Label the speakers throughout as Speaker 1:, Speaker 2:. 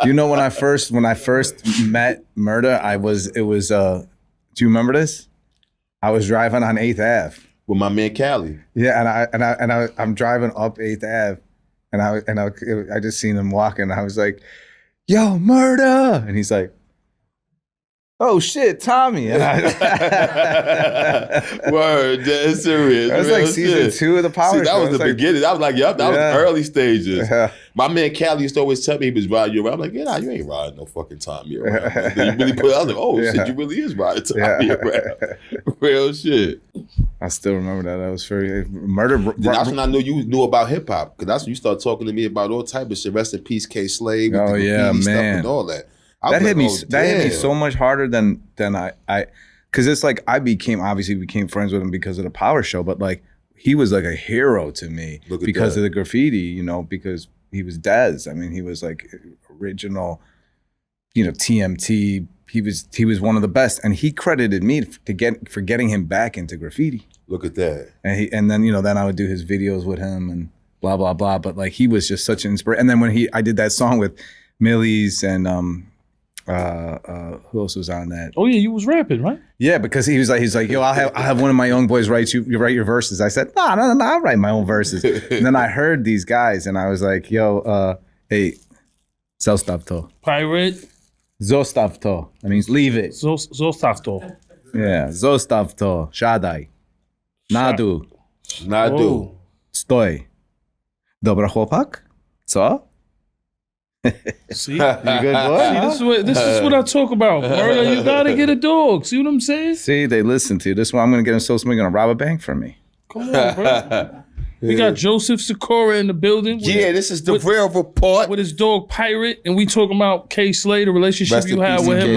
Speaker 1: You know, when I first met Murda, do you remember this? I was driving on 8th Ave.
Speaker 2: With my man Cali.
Speaker 1: Yeah, I'm driving up 8th Ave, and I just seen him walking. I was like, "Yo, Murda!" And he's like, "Oh shit, Tommy!" And
Speaker 2: Word, that's serious.
Speaker 1: That was like season 2 of the Power Show.
Speaker 2: That was the beginning. That was like, that was early stages.
Speaker 1: Yeah.
Speaker 2: My man Cali used to always tell me he was riding you around. I'm like, yeah, you ain't riding no fucking Tommy around. Then you really I was like, oh shit, you really is riding Tommy around. Real shit.
Speaker 1: I still remember that. That was very Murda.
Speaker 2: That's when I knew you knew about hip hop, because that's when you started talking to me about all type of shit. Rest in peace, K Slade. With the graffiti stuff and all that.
Speaker 1: That hit me so much harder than I because it's like I became friends with him because of the Power Show, but like he was like a hero to me because of the graffiti, you know, because he was Dez. I mean, he was like original, you know, TMT. He was one of the best, and he credited me for getting him back into graffiti.
Speaker 2: Look at that.
Speaker 1: And then then I would do his videos with him and blah blah blah. But like he was just such an inspiration. And then when I did that song with Millie's and who else was on that?
Speaker 3: Oh yeah, you was rapping, right?
Speaker 1: Yeah, because he's like, yo, I'll have one of my young boys write you write your verses. I said, no, I'll write my own verses. And then I heard these guys, and I was like, yo, hey, zostav to.
Speaker 3: Pirate.
Speaker 1: Zostav to. That means leave it.
Speaker 3: Zostav to.
Speaker 1: Yeah, zostav to. Shadaj. Nadu. Stoj. Dobra chłopak? Co?
Speaker 3: See,
Speaker 1: you good boy?
Speaker 3: See, this is what I talk about, Murda. You gotta get a dog. See what I'm saying?
Speaker 1: See, they listen to you. This is why I'm gonna get him so somebody's gonna rob a bank from me.
Speaker 3: Come on, bro. We got Joseph Sikora in the building.
Speaker 2: This is the real report
Speaker 3: with his dog Pirate, and we talking about K Slade, the relationship you had with him.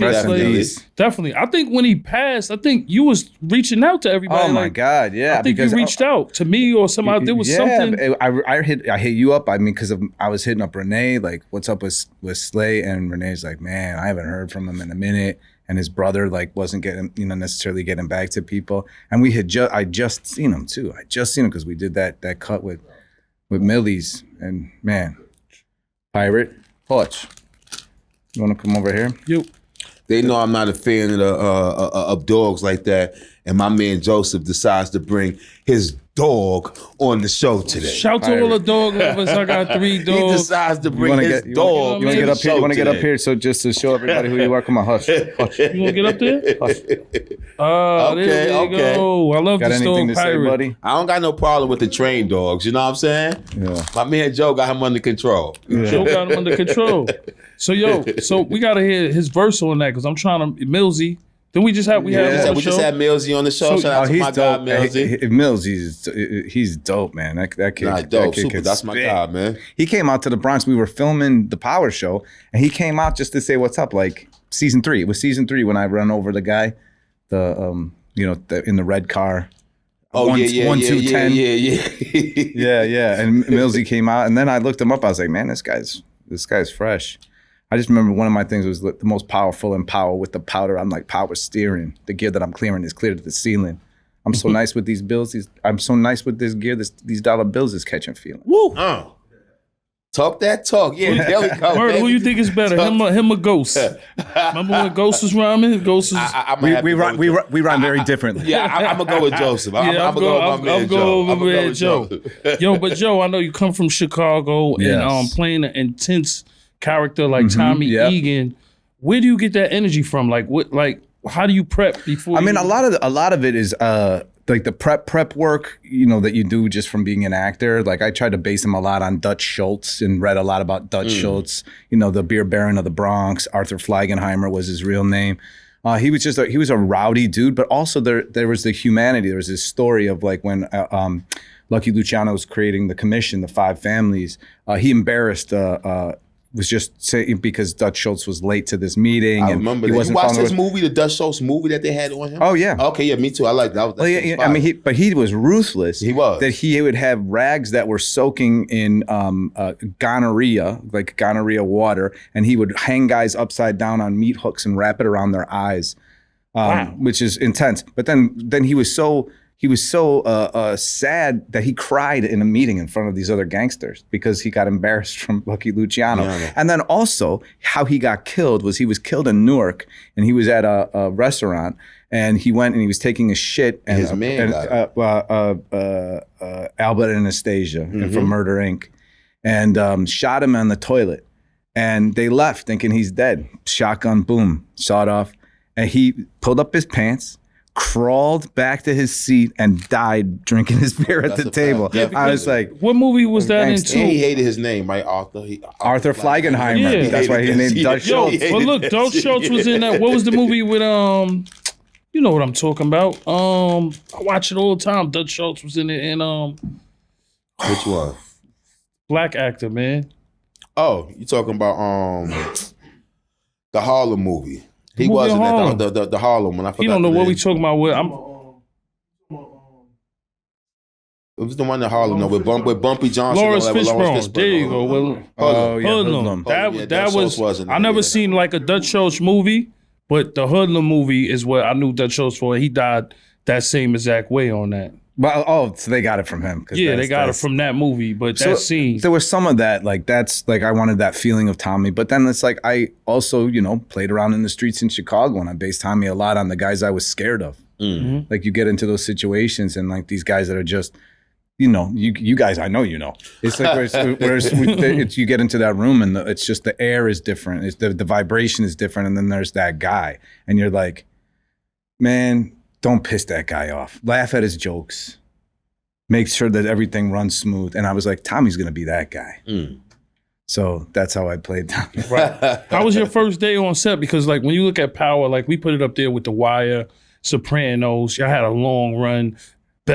Speaker 1: Rest in peace.
Speaker 3: Definitely. I think when he passed, I think you was reaching out to everybody.
Speaker 1: Oh my God, yeah.
Speaker 3: I think you reached out to me or somebody. There was something.
Speaker 1: I hit you up. I mean, because I was hitting up Renee, like, what's up with Slay? And Renee's like, man, I haven't heard from him in a minute. And his brother like wasn't getting, necessarily getting back to people. And I just seen him too. I just seen him because we did that cut with Millie's. And man, Pirate, Hutch, you want to come over here?
Speaker 3: You.
Speaker 2: They know I'm not a fan of dogs like that. And my man Joseph decides to bring his dog on the show today.
Speaker 3: Shout to all the dog lovers. I got 3 dogs.
Speaker 2: He decides to bring his dog.
Speaker 1: You want to get up here? You want to get up here? So just to show everybody who you are. Come on, Hush.
Speaker 3: You want to get up there? Hush. There we go. I love this dog, Pirate.
Speaker 1: Say, buddy?
Speaker 2: I don't got no problem with the trained dogs. You know what I'm saying? Yeah. My man Joe got him under control.
Speaker 3: Joe got him under control. So we gotta hear his verse on that because I'm trying to Millsy. Then we just had
Speaker 2: we just had Millsy on the show. Shout out to my guy Millsy.
Speaker 1: Millsy, he's dope, man. That kid,
Speaker 2: dope. That kid super. That's my guy, man.
Speaker 1: He came out to the Bronx. We were filming the Power Show, and he came out just to say what's up. Like season 3. It was season 3 when I run over the guy, in the red car.
Speaker 2: Oh,
Speaker 1: 1, 2, 10. Yeah. And Millsy came out, and then I looked him up. I was like, man, this guy's fresh. I just remember one of my things was the most powerful in power with the powder. I'm like power steering. The gear that I'm clearing is clear to the ceiling. I'm so nice with these bills. I'm so nice with this gear. These dollar bills is catching feeling.
Speaker 3: Woo!
Speaker 2: Talk that talk. Yeah, there we go.
Speaker 3: Murda, who you think is better, him or Ghost? Remember when Ghost was rhyming? Ghost was.
Speaker 1: We rhyme very differently.
Speaker 2: Yeah, I'm gonna go with Joseph. I'm gonna go with my man Joe. I'm gonna go with Joe.
Speaker 3: Yo, but Joe, I know you come from Chicago and playing an intense character like Tommy Egan. Where do you get that energy from? Like what? Like how do you prep before?
Speaker 1: I mean, a lot of it is like the prep work, that you do just from being an actor. Like I tried to base him a lot on Dutch Schultz and read a lot about Dutch Schultz. The beer baron of the Bronx. Arthur Fleigenheimer was his real name. He was a rowdy dude, but also there was the humanity. There was this story of like when Lucky Luciano was creating the commission, the 5 families. He embarrassed. Was just saying because Dutch Schultz was late to this meeting.
Speaker 2: I remember that. You watched this movie, the Dutch Schultz movie that they had on him?
Speaker 1: Oh, yeah.
Speaker 2: Okay, yeah, me too. I like that.
Speaker 1: I mean, but he was ruthless.
Speaker 2: He was.
Speaker 1: That he would have rags that were soaking in gonorrhea, like gonorrhea water, and he would hang guys upside down on meat hooks and wrap it around their eyes, which is intense. But then he was so he was so sad that he cried in a meeting in front of these other gangsters because he got embarrassed from Lucky Luciano. And then also how he got killed was he was killed in Newark, and he was at a restaurant, and he went and he was taking a shit, and
Speaker 2: his man
Speaker 1: Albert Anastasia from Murder Inc. and shot him on the toilet, and they left thinking he's dead. Shotgun, boom, shot off, and he pulled up his pants, crawled back to his seat, and died drinking his beer at the table. Yeah, I was like,
Speaker 3: what movie was that in too?
Speaker 2: He hated his name, right?
Speaker 1: Arthur Fleigenheimer. That's why he named Dutch Schultz.
Speaker 3: Well, look, Dutch Schultz was in that. What was the movie with you know what I'm talking about? I watch it all the time. Dutch Schultz was in it, and
Speaker 2: which one?
Speaker 3: Black actor, man.
Speaker 2: Oh, you talking about the Harlem movie? He wasn't at the Harlem one. I forgot.
Speaker 3: He don't know what we talking about.
Speaker 2: It was the one in Harlem, with Bumpy Johnson.
Speaker 3: Lawrence Fishburne. There you go. Hoodlum. That was. I never seen like a Dutch Schultz movie, but the Hoodlum movie is what I knew Dutch Schultz for. He died that same exact way on that.
Speaker 1: Well, so they got it from him.
Speaker 3: Yeah, they got it from that movie, but that scene.
Speaker 1: There was some of that, like that's like I wanted that feeling of Tommy, but then it's like I also, played around in the streets in Chicago, and I based Tommy a lot on the guys I was scared of. Mm-hmm. Like you get into those situations, and like these guys that are just, you guys, I know It's like whereas you get into that room, and it's just the air is different. It's the vibration is different, and then there's that guy, and you're like, man, don't piss that guy off. Laugh at his jokes. Make sure that everything runs smooth. And I was like, Tommy's going to be that guy. So that's how I played Tommy.
Speaker 3: Right. How was your first day on set? Because like when you look at Power, like we put it up there with The Wire, Sopranos. Y'all had a long run.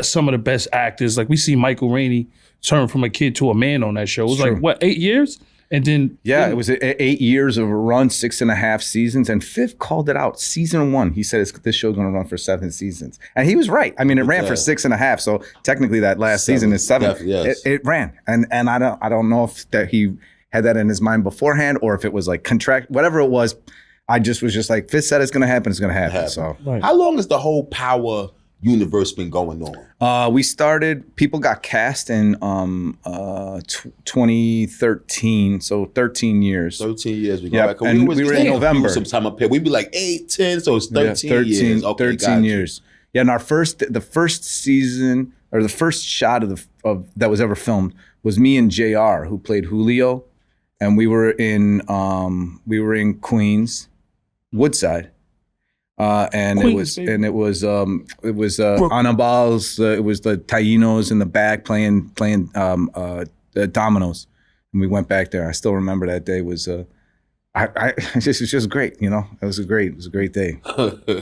Speaker 3: Some of the best actors. Like we see Michael Rainey turn from a kid to a man on that show. It was like, what, 8 years? And then
Speaker 1: it was 8 years of a run, 6.5 seasons, and Fifth called it out. Season 1, he said this show's going to run for 7 seasons, and he was right. I mean, it ran for 6.5, so technically that last season is 7. Yes. It ran, and I don't know if that he had that in his mind beforehand or if it was like contract, whatever it was. I was just like, Fifth said it's going to happen. It's going to happen. So
Speaker 2: How long has the whole Power universe been going on?
Speaker 1: We started, people got cast in 2013, so 13 years.
Speaker 2: 13 years. We go back.
Speaker 1: And we were in November.
Speaker 2: Sometime up here. We'd be like 8, 10, so it's 13 years. Okay,
Speaker 1: 13 years. Yeah, and the first season, or the first shot of that was ever filmed was me and JR, who played Julio, and we were in Queens, Woodside. And Queens, it was Anabal's. It was the Taínos in the back playing the dominoes, and we went back there. I still remember that day was it was just great. It was a great day.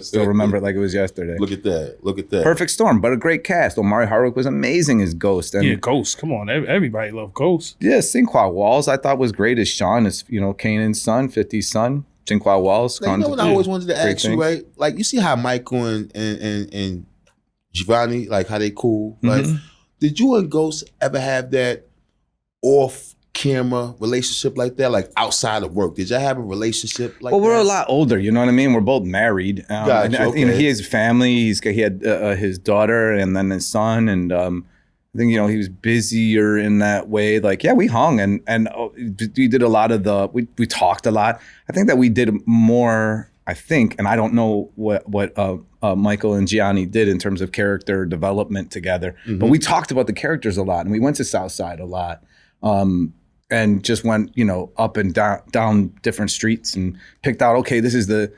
Speaker 1: Still remember it like it was yesterday.
Speaker 2: Look at that.
Speaker 1: Perfect storm, but a great cast. Omari Hardwick was amazing as Ghost. And
Speaker 3: Ghost. Come on, everybody loved Ghost.
Speaker 1: Yeah, Sinqua Walls I thought was great as Sean, as Kanan's son, 50's son. Sinqua Walls.
Speaker 2: Like, what I always wanted to ask you, right? Like, you see how Michael and Giovanni, like how they cool. Like, did you and Ghost ever have that off-camera relationship like that, like outside of work? Did y'all have a relationship like that?
Speaker 1: Well, we're a lot older. You know what I mean? We're both married.
Speaker 2: Gotcha, okay.
Speaker 1: He has a family. He had his daughter and then his son, and I think, he was busier in that way. Like, yeah, we hung and we did a lot of we talked a lot. I think that we did more, and I don't know what Michael and Gianni did in terms of character development together, but we talked about the characters a lot, and we went to Southside a lot. And just went, up and down different streets and picked out, okay, this is the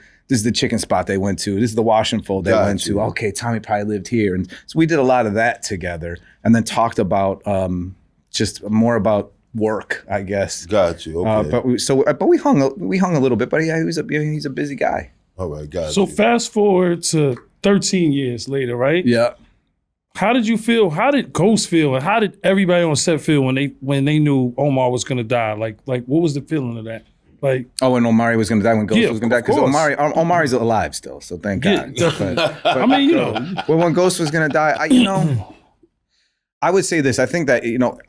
Speaker 1: chicken spot they went to. This is the wash and fold they went to. Okay, Tommy probably lived here. And so we did a lot of that together and then talked about just more about work, I guess.
Speaker 2: Got you. Okay.
Speaker 1: But we hung a little bit, but yeah, he's a busy guy.
Speaker 2: All right, got you.
Speaker 3: So fast forward to 13 years later, right?
Speaker 1: Yeah.
Speaker 3: How did you feel? How did Ghost feel? And how did everybody on set feel when they knew Omar was gonna die? Like what was the feeling of that? Like,
Speaker 1: when Omari was gonna die, when Ghost was gonna die, because Omari's alive still, so thank God.
Speaker 3: But I mean,
Speaker 1: when Ghost was gonna die, I would say this. I think that, you know,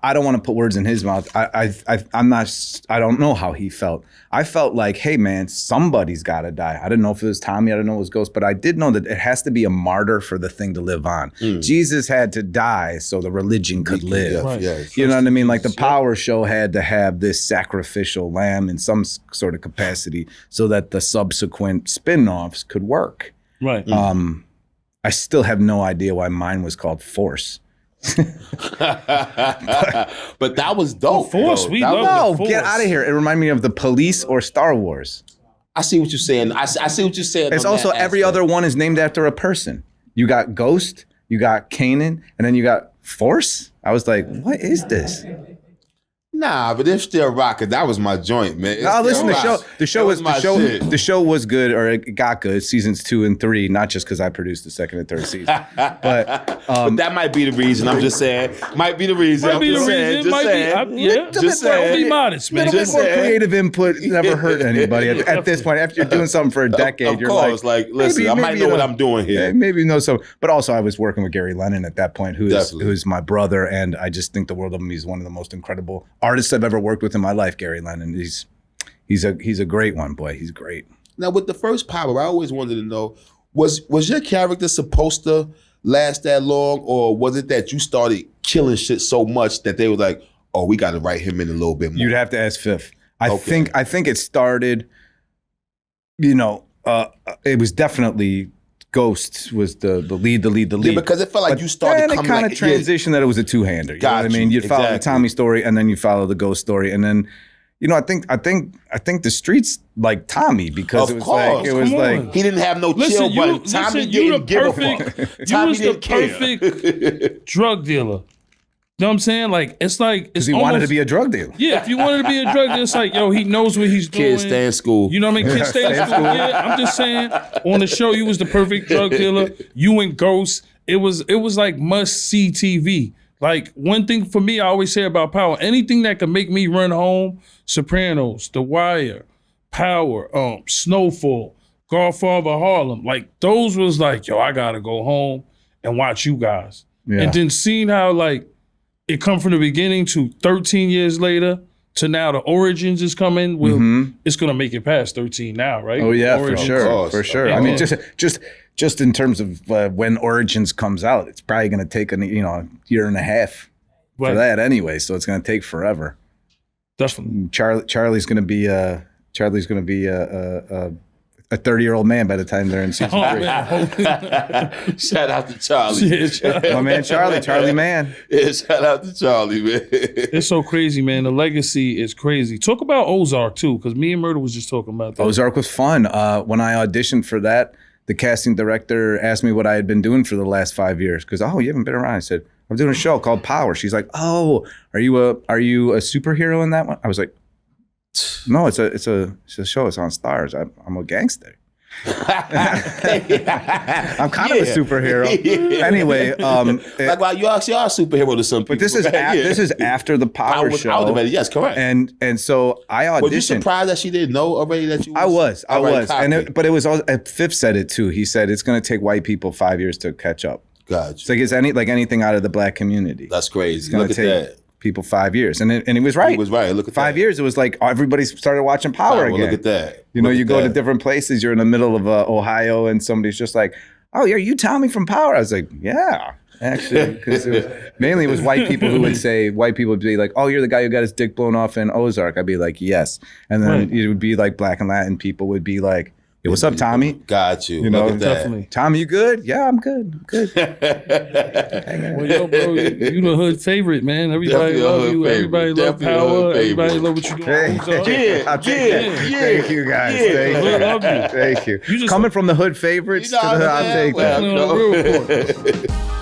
Speaker 1: I don't want to put words in his mouth. I don't know how he felt. I felt like, hey man, somebody's got to die. I didn't know if it was Tommy. I didn't know it was Ghost, but I did know that it has to be a martyr for the thing to live on. Jesus had to die so the religion could live.
Speaker 3: Right.
Speaker 2: Yeah,
Speaker 1: You know what I mean? Like the Power show had to have this sacrificial lamb in some sort of capacity so that the subsequent spin-offs could work.
Speaker 3: Right.
Speaker 1: I still have no idea why mine was called Force.
Speaker 2: But that was dope.
Speaker 3: Force,
Speaker 2: though.
Speaker 3: we
Speaker 2: That
Speaker 3: love
Speaker 2: was-
Speaker 3: the
Speaker 1: No,
Speaker 3: Force.
Speaker 1: get out of here. It reminded me of The Police or Star Wars.
Speaker 2: I see what you're saying. I see what you're saying.
Speaker 1: It's
Speaker 2: on
Speaker 1: also
Speaker 2: that
Speaker 1: every
Speaker 2: aspect.
Speaker 1: other one is named after a person. You got Ghost, you got Kanan, and then you got Force. I was like, what is this?
Speaker 2: Nah, but they're still rocking. That was my joint, man.
Speaker 1: No, listen, the show
Speaker 2: was my shit.
Speaker 1: the show was good, or it got good. Seasons 2 and 3, not just because I produced the second and third season, but
Speaker 2: But that might be the reason. I'm just saying. Might be the reason.
Speaker 3: Might be the reason.
Speaker 2: Just
Speaker 3: Might
Speaker 2: saying.
Speaker 3: be. Yeah.
Speaker 2: Just
Speaker 3: Don't
Speaker 2: saying.
Speaker 3: be modest, man.
Speaker 1: little bit
Speaker 2: Just
Speaker 1: more
Speaker 2: saying.
Speaker 1: creative input never hurt anybody. At this point, after you're doing something for a decade,
Speaker 2: Of
Speaker 1: you're
Speaker 2: course, like, listen,
Speaker 1: maybe-
Speaker 2: I might
Speaker 1: maybe
Speaker 2: know
Speaker 1: you
Speaker 2: what
Speaker 1: know-
Speaker 2: I'm doing here.
Speaker 1: maybe you know some. But also, I was working with Gary Lennon at that point,
Speaker 2: Definitely.
Speaker 1: who's my brother, and I just think the world of him. He's one of the most incredible artists I've ever worked with in my life. Gary Lennon, he's a great one, boy. He's great.
Speaker 2: Now, with the first Power, I always wanted to know, was your character supposed to last that long, or was it that you started killing shit so much that they were like, oh, we got to write him in a little bit more?
Speaker 1: You'd have to ask Fifth. I
Speaker 2: Okay.
Speaker 1: think it started. You know, it was definitely Ghost was the lead.
Speaker 2: Yeah, because it felt like
Speaker 1: But
Speaker 2: you started
Speaker 1: then it
Speaker 2: coming
Speaker 1: kind of
Speaker 2: like,
Speaker 1: transitioned that it was a two-hander. You know what I
Speaker 2: Got
Speaker 1: mean?
Speaker 2: you,
Speaker 1: You'd follow the
Speaker 2: exactly.
Speaker 1: Tommy story, and then you follow the Ghost story, and then, you know, I think the streets like Tommy because
Speaker 2: Of
Speaker 1: it was
Speaker 2: course.
Speaker 1: like it was
Speaker 3: Come
Speaker 1: like
Speaker 3: on.
Speaker 2: He didn't have no chill
Speaker 3: Listen,
Speaker 2: button. Tommy
Speaker 3: you
Speaker 2: didn't give a
Speaker 3: perfect.
Speaker 2: fuck.
Speaker 3: You
Speaker 2: Tommy
Speaker 3: was the
Speaker 2: didn't care.
Speaker 3: perfect drug dealer. You know what I'm saying? Like it's like it's
Speaker 1: he
Speaker 3: almost,
Speaker 1: wanted to be a drug dealer.
Speaker 3: Yeah, if you wanted to be a drug dealer, it's like yo, he knows what he's doing.
Speaker 2: Kids stay in school.
Speaker 3: You know what I mean? Kids stay in school. Yeah, I'm just saying. On the show, you was the perfect drug dealer. You and Ghost. It was like must see TV. Like one thing for me, I always say about Power: anything that could make me run home. Sopranos, The Wire, Power, Snowfall, Godfather Harlem. Like those was like, yo, I gotta go home and watch you guys.
Speaker 1: Yeah.
Speaker 3: And then seeing how like it come from the beginning to 13 years later to now the Origins is coming. Well, it's gonna make it past 13 now, right?
Speaker 1: Oh yeah, for
Speaker 3: Origins.
Speaker 1: sure,
Speaker 2: course.
Speaker 1: for sure.
Speaker 3: Yeah.
Speaker 1: I mean, just in terms of when Origins comes out, it's probably going to take a year and a half for
Speaker 3: Right.
Speaker 1: that anyway. So it's going to take forever.
Speaker 3: Definitely.
Speaker 1: Charlie's going to be a 30-year-old man by the time they're in season
Speaker 3: Oh
Speaker 1: 3.
Speaker 3: man.
Speaker 2: Shout out to Charlie.
Speaker 1: My man Charlie man.
Speaker 2: Yeah, shout out to Charlie, man.
Speaker 3: It's so crazy, man. The legacy is crazy. Talk about Ozark too, because me and Murda was just talking about that.
Speaker 1: Ozark was fun. When I auditioned for that, the casting director asked me what I had been doing for the last 5 years. Because, you haven't been around. I said, I'm doing a show called Power. She's like, oh, are you a superhero in that one? I was like, no, it's a show. It's on Stars. I'm a gangster. I'm kind of a superhero. Anyway,
Speaker 2: Like, well, you actually are a superhero to some people.
Speaker 1: but this is
Speaker 2: right?
Speaker 1: this is after the Power
Speaker 2: was
Speaker 1: show.
Speaker 2: out already. Yes, correct.
Speaker 1: And so I auditioned.
Speaker 2: Was you surprised that she didn't know already that you?
Speaker 1: I was.
Speaker 2: All right,
Speaker 1: But it was all. Fifth said it too. He said it's going to take white people 5 years to catch up. It's
Speaker 2: Gotcha.
Speaker 1: like anything out of the black community.
Speaker 2: That's crazy.
Speaker 1: It's going
Speaker 2: Look
Speaker 1: to
Speaker 2: at
Speaker 1: take
Speaker 2: that.
Speaker 1: people 5 years, and he was right.
Speaker 2: He was right. Look at
Speaker 1: 5
Speaker 2: that.
Speaker 1: years. It was like everybody started watching Power
Speaker 2: Well,
Speaker 1: again.
Speaker 2: look at that.
Speaker 1: You know,
Speaker 2: Look
Speaker 1: you
Speaker 2: at
Speaker 1: go to
Speaker 2: that.
Speaker 1: different places. You're in the middle of Ohio, and somebody's just like, "Oh, are you Tommy from Power?" I was like, "Yeah." Actually, because mainly it was white people who would say, white people would be like, "Oh, you're the guy who got his dick blown off in Ozark." I'd be like, "Yes," and then
Speaker 3: Right.
Speaker 1: it would be like black and Latin people would be like, "Hey, what's up, Tommy?"
Speaker 2: Got you.
Speaker 1: You know,
Speaker 2: Look at that.
Speaker 3: Definitely.
Speaker 1: Tommy, you good? Yeah, I'm good. I'm good.
Speaker 3: Well, yo, bro, you the hood favorite, man. Everybody
Speaker 2: Definitely a
Speaker 3: love
Speaker 2: hood
Speaker 3: you.
Speaker 2: favorite.
Speaker 3: Everybody love
Speaker 2: Definitely a
Speaker 3: Power.
Speaker 2: hood favorite.
Speaker 3: Everybody love what you doing.
Speaker 1: Hey,
Speaker 3: Ozark.
Speaker 1: I'll take that.
Speaker 2: yeah.
Speaker 1: Thank you, guys.
Speaker 2: Yeah.
Speaker 1: Thank
Speaker 3: We
Speaker 1: you.
Speaker 3: love you.
Speaker 1: Thank you.
Speaker 3: You just-
Speaker 1: Coming from the hood favorites
Speaker 2: You know
Speaker 1: to
Speaker 2: what
Speaker 1: the,
Speaker 2: I'm
Speaker 1: I'll
Speaker 2: saying?
Speaker 1: take that.
Speaker 3: Definitely on a real report.